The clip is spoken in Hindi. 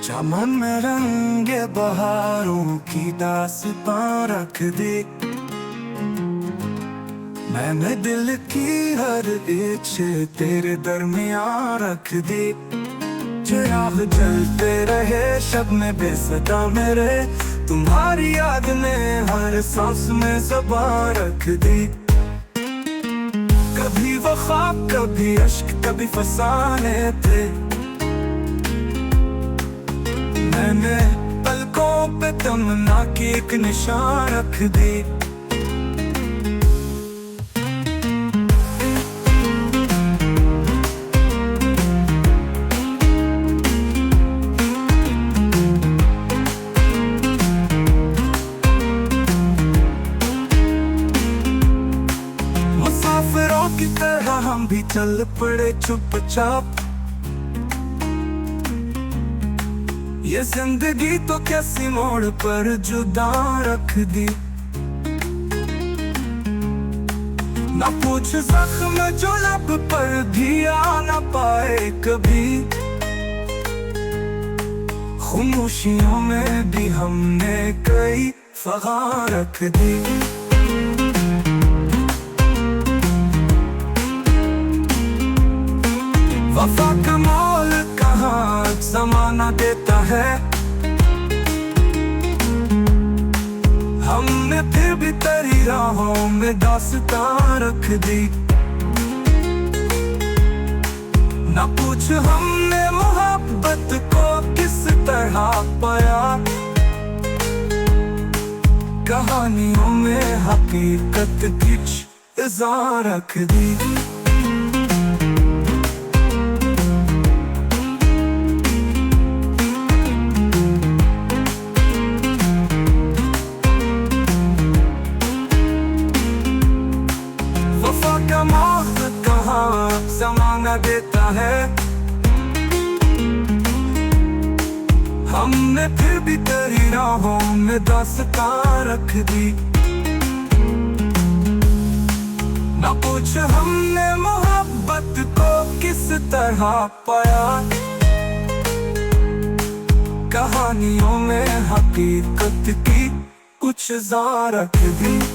चमन में रंगे बहारों की दास्तां रख दी। मैंने दिल की हर इच्छा तेरे दरमियान रख दी। चिराग जलते रहे शब में बेसदा मेरे, तुम्हारी याद ने हर सांस में ज़बान रख दी। कभी वफा कभी अश्क कभी फसाने थे, मैंने पलकों पे तमन्ना की एक निशान रख दी। मुसाफिरों की तरह हम भी चल पड़े चुपचाप, ये जिंदगी तो कैसी मोड़ पर जुदा रख दी। ना पूछ जख्म जो लब पर भी आ ना पाए कभी, खामोशियों में भी हमने कई फगार रख दी। वफा का मोल कहाँ ज़माना देता है, हमने फिर भी तेरी राहों में दास्तां रख दी। ना पूछ हमने मोहब्बत को किस तरह पाया, कहानियों में हकीकत कुछ इज़ार रख दी। कहाँ ज़माना देता है, हमने फिर भी तेरी राहों में दास्तां रख दी। ना पूछ हमने मोहब्बत को किस तरह पाया, कहानियों में हकीकत की कुछ ज़ार रख दी।